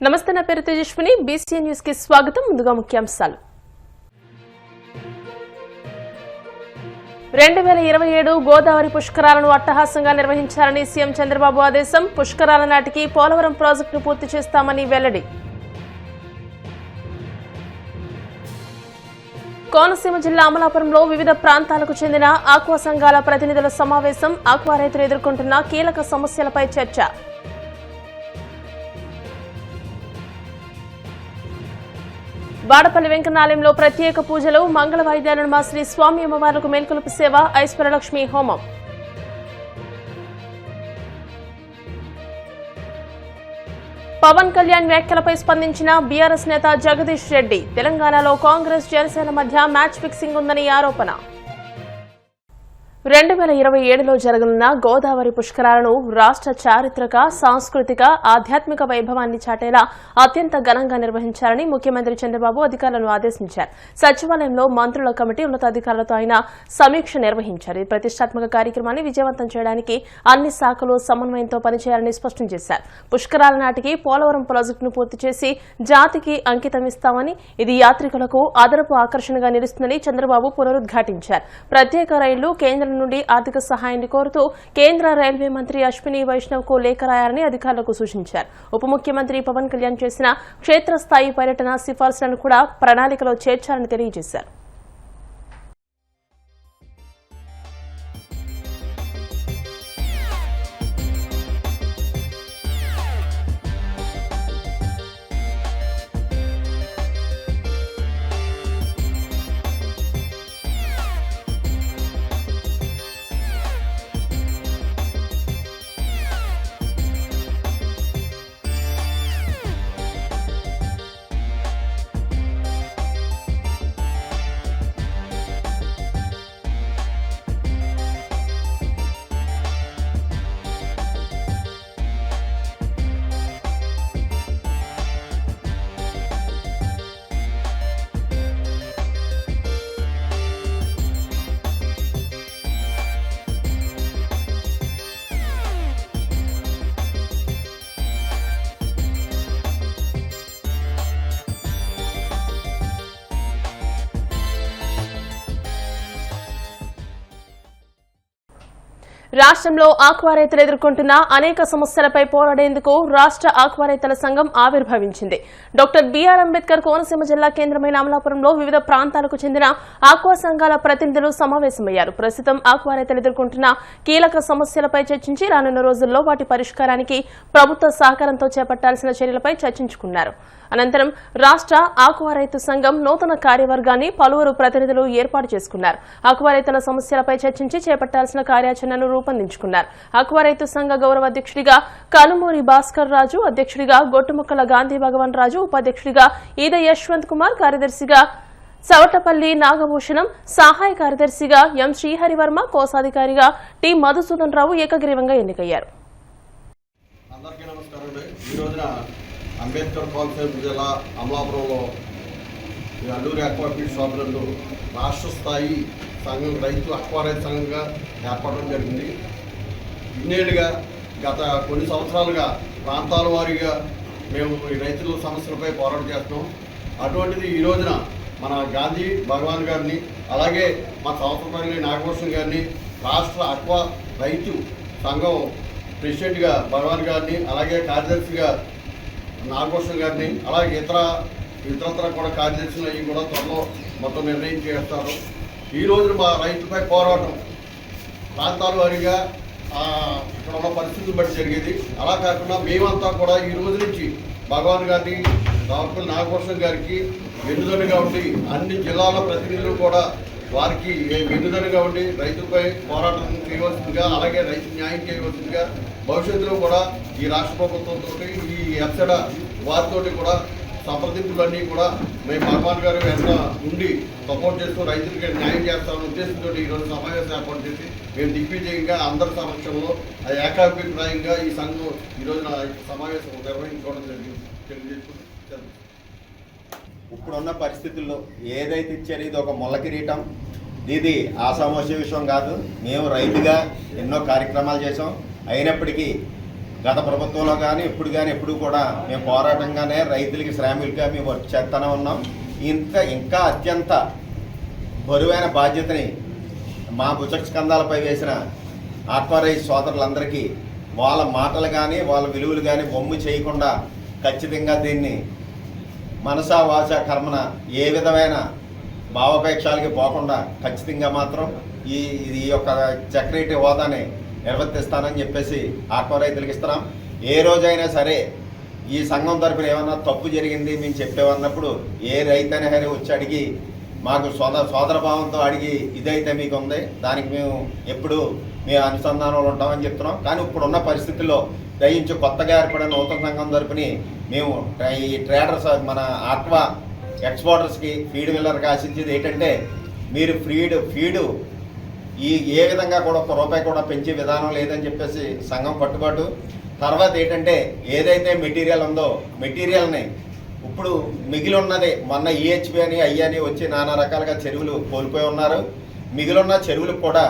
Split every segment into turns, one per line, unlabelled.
నమస్తే, నా పేరు తేజస్విని. బీసీఎన్ న్యూస్ కి స్వాగతం. ముందుగా ముఖ్యాంశాలు. 2027 గోదావరి పుష్కరాలను అట్టహాసంగా నిర్వహించాలని సీఎం చంద్రబాబు ఆదేశం. పుష్కరాల నాటికి పోలవరం ప్రాజెక్టును పూర్తి చేస్తామని వెల్లడి. కోనసీమ జిల్లా అమలాపురంలో వివిధ ప్రాంతాలకు చెందిన ఆక్వా సంఘాల ప్రతినిధుల సమావేశం. ఆక్వా రైతులు ఎదుర్కొంటున్న కీలక సమస్యలపై చర్చ. బాడపల్లి వెంకన్నాలయంలో ప్రత్యేక పూజలు. మంగళ వాయిద్యాలను మా శ్రీ స్వామి అమ్మవార్లకు మేల్కొలుపు సేవ. ఐశ్వర్యలక్ష్మి హోమం. పవన్ కళ్యాణ్ వ్యాఖ్యలపై స్పందించిన బీఆర్ఎస్ నేత జగదీష్ రెడ్డి. తెలంగాణలో కాంగ్రెస్ జనసేన మధ్య మ్యాచ్ ఫిక్సింగ్ ఉందని ఆరోపణ. 2027లో జరగనున్న గోదావరి పుష్కరాలను రాష్ట్ర చారిత్రక, సాంస్కృతిక, ఆధ్యాత్మిక వైభవాన్ని చాటేలా అత్యంత ఘనంగా నిర్వహించాలని ముఖ్యమంత్రి చంద్రబాబు అధికారులను ఆదేశించారు. సచివాలయంలో మంత్రుల కమిటీ ఉన్నతాధికారులతో ఆయన సమీక్ష నిర్వహించారు. ఈ ప్రతిష్టాత్మక కార్యక్రమాన్ని విజయవంతం చేయడానికి అన్ని శాఖలు సమన్వయంతో పనిచేయాలని స్పష్టం చేశారు. పుష్కరాల నాటికి పోలవరం ప్రాజెక్టును పూర్తి చేసి జాతికి అంకితమిస్తామని, ఇది యాత్రికులకు అదనపు ఆకర్షణగా నిలుస్తుందని చంద్రబాబు పునరుద్ఘాటించారు. ప్రత్యేక రైళ్లు, కేంద్ర నుండి ఆర్థిక సహాయాన్ని కోరుతూ కేంద్ర రైల్వే మంత్రి అశ్విని వైష్ణవ్ కు లేఖ రాయాలని అధికారులకు సూచించారు. ఉప ముఖ్యమంత్రి పవన్ కళ్యాణ్ చేసిన క్షేత్రస్థాయి పర్యటన సిఫార్సులను కూడా ప్రణాళికలో చేర్చాలని తెలియజేశారు. రాష్ట్రంలో ఆక్వా రైతులు ఎదుర్కొంటున్న అనేక సమస్యలపై పోరాడేందుకు రాష్ట్ర ఆక్వా రైతుల సంఘం ఆవిర్భవించింది. డాక్టర్ బీఆర్ అంబేద్కర్ కోనసీమ జిల్లా కేంద్రమైన అమలాపురంలో వివిధ ప్రాంతాలకు చెందిన ఆక్వా సంఘాల ప్రతినిధులు సమావేశమయ్యారు. ప్రస్తుతం ఆక్వా రైతులు ఎదుర్కొంటున్న కీలక సమస్యలపై చర్చించి రానున్న రోజుల్లో వాటి పరిష్కారానికి ప్రభుత్వ సహకారంతో చేపట్టాల్సిన చర్యలపై చర్చించుకున్నారు. అనంతరం రాష్ట్ర ఆక్వా రైతు సంఘం నూతన కార్యవర్గాన్ని పలువురు ప్రతినిధులు ఏర్పాటు చేసుకున్నారు. ఆక్వా రైతుల సమస్యలపై చర్చించి చేపట్టాల్సిన కార్యాచరణను రూపొందించుకున్నారు. ఆక్వా రైతు సంఘ గౌరవ అధ్యక్షుడిగా కనుమూరి భాస్కర్ రాజు, అధ్యక్షుడిగా గొట్టుముక్కల గాంధీ భగవాన్ రాజు, ఉపాధ్యక్షుడిగా ఈద యశ్వంత్ కుమార్, కార్యదర్శిగా సవటపల్లి నాగభూషణం, సహాయ కార్యదర్శిగా ఎం శ్రీహరివర్మ, కోశాధికారిగా టి మధుసూదన్ రావు ఏకగ్రీవంగా ఎన్నికయ్యారు.
అంబేద్కర్ కోనసీమ జిల్లా అమలాపురంలో అల్లూరి అక్వాఫీడ్ షాపులలో రాష్ట్ర స్థాయి సంఘం రైతు అక్వా రైతు సంఘంగా ఏర్పడడం జరిగింది. ఇన్నేళ్ళుగా గత కొన్ని సంవత్సరాలుగా ప్రాంతాల వారీగా మేము ఈ రైతుల సమస్యలపై పోరాటం చేస్తున్నాం. అటువంటిది ఈ రోజున మన గాంధీ భగవాన్ గారిని, అలాగే మా సవతపల్లి నాగభూషణ్ గారిని, రాష్ట్ర అక్వా రైతు సంఘం ప్రెసిడెంట్గా భగవాన్ గారిని, అలాగే కార్యదర్శిగా నాగభూషణ్ గారిని, అలాగే ఇతరత్ర కూడా కార్యదర్శులు అవి కూడా త్వరలో మొత్తం నిర్ణయం చేస్తారు. ఈ రోజున మా రైతుపై పోరాటం ప్రాంతాల వారీగా ఇక్కడ ఉన్న పరిస్థితులు బట్టి జరిగేది. అలా కాకుండా మేమంతా కూడా ఈ రోజు నుంచి భగవాన్ గారిని, రావుపల్లి నాగభూషణ్ గారికి వెన్నుదన్నుగా ఉండి అన్ని జిల్లాల ప్రతినిధులు కూడా వారికి వెన్నుదన్నుగా ఉండి రైతులపై పోరాటం చేయవలసిందిగా, అలాగే రైతు న్యాయం చేయవలసిందిగా, భవిష్యత్తులో కూడా ఈ రాష్ట్ర ప్రభుత్వంతో ఈ ఎఫ్సెడ వారితో కూడా సంప్రదింపులన్నీ కూడా మేము భగవాన్ గారు ఎంత ఉండి సపోర్ట్ చేస్తూ రైతులకి న్యాయం చేస్తామని ఉద్దేశంతో ఈరోజు సమావేశం ఏర్పాటు చేసి మేము దిగ్విజయంగా అందరి సమక్షంలో ఏకాభిప్రాయంగా ఈ సంఘం ఈరోజున సమావేశం నిర్వహించుకోవడం తెలియజేసుకుంటాం.
ఇప్పుడున్న పరిస్థితుల్లో ఏదైతే ఇచ్చారో ఇది ఒక మొల్ల కిరీటం. ఇది ఆషామాషి విషయం కాదు. మేము రైతుగా ఎన్నో కార్యక్రమాలు చేసాం. అయినప్పటికీ గత ప్రభుత్వంలో కానీ ఎప్పుడు కూడా మేము పోరాటంగానే రైతులకి శ్రామికులుగా మేము వర్క్ చేస్తూనే ఉన్నాం. ఇంకా అత్యంత బరువైన బాధ్యతని మా భుజస్కంధాలపై వేసిన ఆక్వారైజ్ సోదరులందరికీ వాళ్ళ మాటలు కానీ వాళ్ళ విలువలు కానీ వమ్ము చేయకుండా ఖచ్చితంగా దీన్ని మనసా వాచ కర్మన ఏ విధమైన భావోపేక్షాలకి పోకుండా ఖచ్చితంగా మాత్రం ఈ యొక్క సెక్రటరీ హోదాని నిర్వర్తిస్తానని చెప్పేసి ఆక్వా రైతులకు ఇస్తున్నాం. ఏ రోజైనా సరే ఈ సంఘం తరపున ఏమన్నా తప్పు జరిగింది మేము చెప్పేవన్నప్పుడు ఏ రైతైనా సరే వచ్చి అడిగి మాకు సోదర భావంతో అడిగి ఇదైతే మీకు ఉంది, దానికి మేము ఎప్పుడు మేము అనుసంధానంలో ఉంటామని చెప్తున్నాం. కానీ ఇప్పుడున్న పరిస్థితుల్లో దయించి కొత్తగా ఏర్పడిన నూతన సంఘం తరపుని మేము ఈ ట్రేడర్స్ మన ఆక్వా ఎక్స్పోర్టర్స్కి ఫీడ్ మిల్లర్కి ఆశించేది ఏంటంటే మీరు ఫీడు ఏ విధంగా కూడా ₹1 కూడా పెంచే విధానం లేదని చెప్పేసి సంఘం పట్టుబాటు. తర్వాత ఏంటంటే ఏదైతే మెటీరియల్ ఉందో మెటీరియల్ని ఇప్పుడు మిగిలి ఉన్నది మొన్న EHP అని అయ్యని వచ్చి నానా రకాలుగా చెరువులు కోల్పోయి ఉన్నారు. మిగిలిన్న చెరువులకు కూడా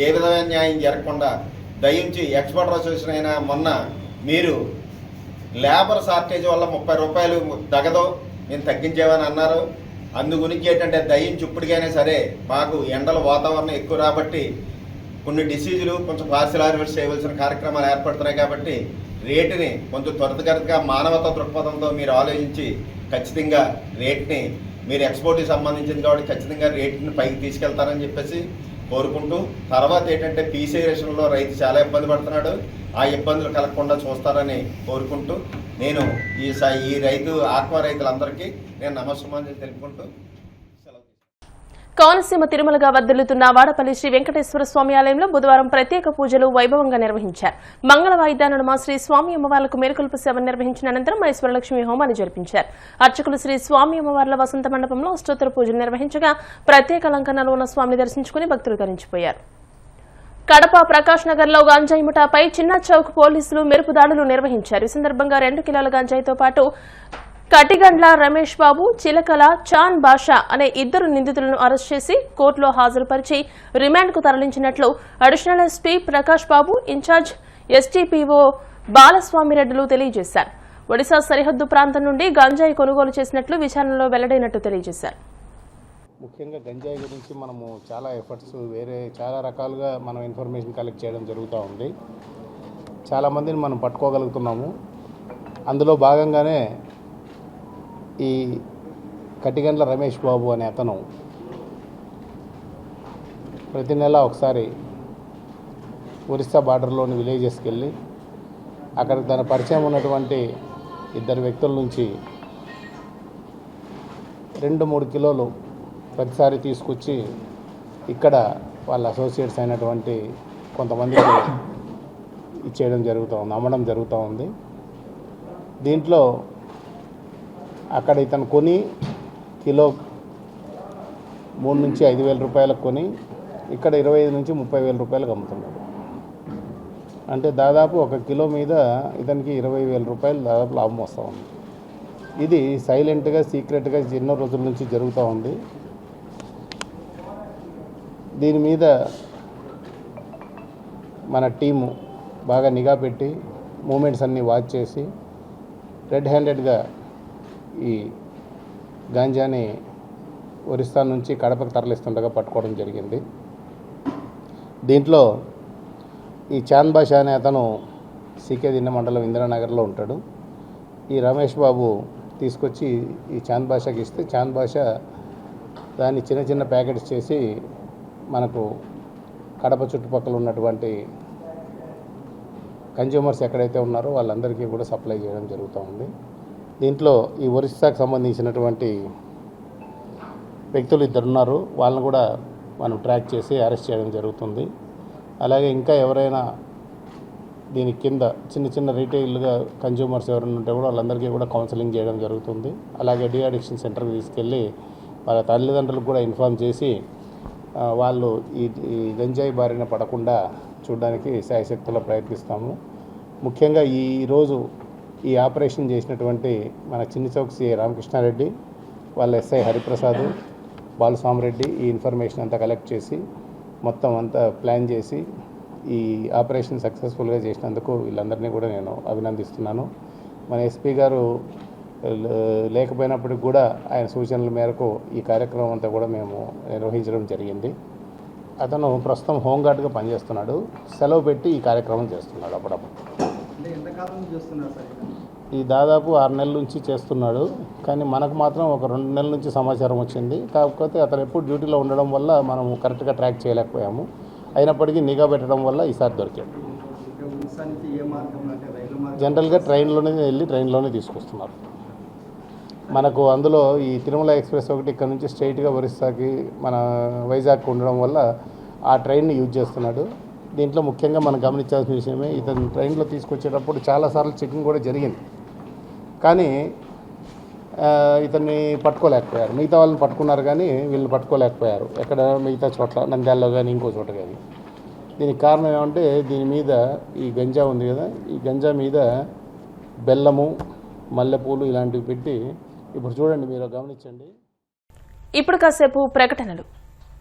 ఏ విధమైన న్యాయం జరగకుండా దయించి ఎక్స్పోర్టర్ అసోసియేషన్ అయినా మొన్న మీరు లేబర్ షార్టేజ్ వల్ల ₹30 తగదో నేను తగ్గించేవని అన్నారు. అందు గురించి ఏంటంటే దయించి ఇప్పటికైనా సరే మాకు ఎండల వాతావరణం ఎక్కువ కాబట్టి కొన్ని డిసీజులు కొంచెం పార్సిల్ హార్వెస్ట్ చేయవలసిన కార్యక్రమాలు ఏర్పడుతున్నాయి కాబట్టి రేటుని కొంచెం త్వరితగతిగా మానవతా దృక్పథంతో మీరు ఆలోచించి ఖచ్చితంగా రేట్ని మీరు ఎక్స్పోర్ట్కి సంబంధించింది కాబట్టి ఖచ్చితంగా రేట్ని పైకి తీసుకెళ్తారని చెప్పేసి కోరుకుంటూ, తర్వాత ఏంటంటే పీసీ రేషన్లో రైతు చాలా ఇబ్బంది పడుతున్నాడు, ఆ ఇబ్బందులు కలగకుండా చూస్తారని కోరుకుంటూ నేను ఈ ఆక్వా రైతులందరికీ నేను నమస్కారం తెలుపుకుంటూ
కోనసీమ తిరుమలగా వర్ధిల్లుతున్న వాడపల్లి శ్రీ వెంకటేశ్వర స్వామి ఆలయంలో బుధవారం ప్రత్యేక పూజలు వైభవంగా నిర్వహించారు. మంగళ వాయిద్యాల నడుమ శ్రీ స్వామి అమ్మవార్లకు మేలుకొల్పు సేవను నిర్వహించిన అనంతరం మహేశ్వరలక్ష్మి హోమాన్ని జరిపించారు. అర్చకులు శ్రీ స్వామి అమ్మవార్ల వసంత మండపంలో అష్టోత్తర పూజలు నిర్వహించగా ప్రత్యేక అలంకరణలో ఉన్న స్వామిని దర్శించుకుని భక్తులు తరించిపోయారు. కడప ప్రకాష్ నగర్ లో గంజాయి ముఠాపై చిన్న చౌక్ పోలీసులు మెరుపు దాడులు నిర్వహించారు. ఈ సందర్భంగా 2 కిలోల గంజాయితో పాటు కటిగండ్ల రమేష్ బాబు, చిలకల చాన్ బాషా అనే 2 నిందితులను అరెస్ట్ చేసి కోర్టులో హాజరుపరిచి రిమాండ్కు తరలించినట్లు అడిషనల్ ఎస్పీ ప్రకాష్ బాబు, ఇన్ఛార్జ్ ఎస్టీపీఓ బాలస్వామిరెడ్డిలు తెలియజేశారు. ఒడిశా సరిహద్దు ప్రాంతం నుండి గంజాయి కొనుగోలు చేసినట్లు విచారణలో వెల్లడైనట్టు తెలియజేశారు.
ముఖ్యంగా గంజాయి గురించి మనము చాలా ఎఫర్ట్స్ చాలా రకాలుగా మనం ఇన్ఫర్మేషన్ కలెక్ట్ చేయడం జరుగుతూ ఉంది. చాలామందిని మనం పట్టుకోగలుగుతున్నాము. అందులో భాగంగానే ఈ కటిగండ్ల రమేష్ బాబు అనే అతను ప్రతి నెల ఒకసారి ఒరిస్సా బార్డర్లోని విలేజెస్కి వెళ్ళి అక్కడ తన పరిచయం ఉన్నటువంటి 2 వ్యక్తుల నుంచి 2-3 కిలోలు ప్రతిసారి తీసుకొచ్చి ఇక్కడ వాళ్ళ అసోసియేట్స్ అయినటువంటి కొంతమందికి ఇచ్చేయడం జరుగుతూ ఉంది, అమ్మడం జరుగుతూ ఉంది. దీంట్లో అక్కడ ఇతను కొని కిలో 3,000 నుంచి 5,000 రూపాయలకు కొని ఇక్కడ 25,000 నుంచి 30,000 రూపాయలకు అమ్ముతున్నాడు. అంటే దాదాపు 1 కిలో మీద ఇతనికి 20,000 రూపాయలు దాదాపు లాభం వస్తూ ఉంది. ఇది సైలెంట్గా సీక్రెట్గా ఎన్నో రోజుల నుంచి జరుగుతూ ఉంది. దీని మీద మన టీము బాగా నిఘా పెట్టి మూమెంట్స్ అన్నీ వాచ్ చేసి రెడ్ హ్యాండెడ్గా ఈ గాంజాని ఒరిస్సా నుంచి కడపకు తరలిస్తుండగా పట్టుకోవడం జరిగింది. దీంట్లో ఈ చాంద్ బాషా అనే అతను సీకే దిన్నె మండలం ఇందిరానగర్లో ఉంటాడు. ఈ రమేష్ బాబు తీసుకొచ్చి ఈ చాంద్ బాషాకి ఇస్తే చాంద్ బాషా దాన్ని చిన్న చిన్న ప్యాకెట్స్ చేసి మనకు కడప చుట్టుపక్కల ఉన్నటువంటి కన్జ్యూమర్స్ ఎక్కడైతే ఉన్నారో వాళ్ళందరికీ కూడా సప్లై చేయడం జరుగుతూ ఉంది. దీంట్లో ఈ ఒరిస్సాకు సంబంధించినటువంటి వ్యక్తులు 2 ఉన్నారు. వాళ్ళని కూడా మనం ట్రాక్ చేసి అరెస్ట్ చేయడం జరుగుతుంది. అలాగే ఇంకా ఎవరైనా దీని కింద చిన్న చిన్న రీటైల్గా కన్జ్యూమర్స్ ఎవరైనా ఉంటే కూడా వాళ్ళందరికీ కూడా కౌన్సిలింగ్ చేయడం జరుగుతుంది. అలాగే డీ అడిక్షన్ సెంటర్కి తీసుకెళ్ళి వాళ్ళ తల్లిదండ్రులకు కూడా ఇన్ఫార్మ్ చేసి వాళ్ళు ఈ గంజాయి బారిన పడకుండా చూడడానికి శాయశక్తులా ప్రయత్నిస్తాము. ముఖ్యంగా ఈరోజు ఈ ఆపరేషన్ చేసినటువంటి మన చిన్న చౌక్ సిఐ రామకృష్ణారెడ్డి, వాళ్ళ ఎస్ఐ హరిప్రసాద్, బాలస్వామిరెడ్డి ఈ ఇన్ఫర్మేషన్ అంతా కలెక్ట్ చేసి మొత్తం అంతా ప్లాన్ చేసి ఈ ఆపరేషన్ సక్సెస్ఫుల్గా చేసినందుకు వీళ్ళందరినీ కూడా నేను అభినందిస్తున్నాను. మన ఎస్పీ గారు లేకపోయినప్పటికి కూడా ఆయన సూచనల మేరకు ఈ కార్యక్రమం అంతా కూడా మేము నిర్వహించడం జరిగింది. అతను ప్రస్తుతం హోంగార్డ్గా పనిచేస్తున్నాడు. సెలవు పెట్టి ఈ కార్యక్రమం చేస్తున్నాడు అప్పుడప్పుడు. ఈ దాదాపు 6 నెలల నుంచి చేస్తున్నాడు. కానీ మనకు మాత్రం ఒక 2 నెలల నుంచి సమాచారం వచ్చింది. కాకపోతే అతను ఎప్పుడు డ్యూటీలో ఉండడం వల్ల మనం కరెక్ట్గా ట్రాక్ చేయలేకపోయాము. అయినప్పటికీ నిఘా పెట్టడం వల్ల ఈసారి దొరికాడు. జనరల్గా ట్రైన్లోనే వెళ్ళి ట్రైన్లోనే తీసుకొస్తున్నారు. మనకు అందులో ఈ తిరుమల ఎక్స్ప్రెస్ ఒకటి ఇక్కడ నుంచి స్ట్రైట్గా ఒరిస్సాకి మన వైజాగ్కి ఉండడం వల్ల ఆ ట్రైన్ని యూజ్ చేస్తున్నాడు. దీంట్లో ముఖ్యంగా మనం గమనించాల్సిన విషయమే, ఇతను ట్రైన్లో తీసుకొచ్చేటప్పుడు చాలాసార్లు చెకింగ్ కూడా జరిగింది. కానీ ఇతన్ని పట్టుకోలేకపోయారు. మిగతా వాళ్ళని పట్టుకున్నారు కానీ వీళ్ళని పట్టుకోలేకపోయారు. ఎక్కడ మిగతా చోట్ల నంద్యాలలో కానీ ఇంకో చోట కానీ. దీనికి కారణం ఏమంటే దీని మీద ఈ గంజా ఉంది కదా, ఈ గంజా మీద బెల్లము, మల్లెపూలు ఇలాంటివి పెట్టి ఇప్పుడు చూడండి, మీరు గమనించండి.
ఇప్పుడు కాసేపు ప్రకటనలు.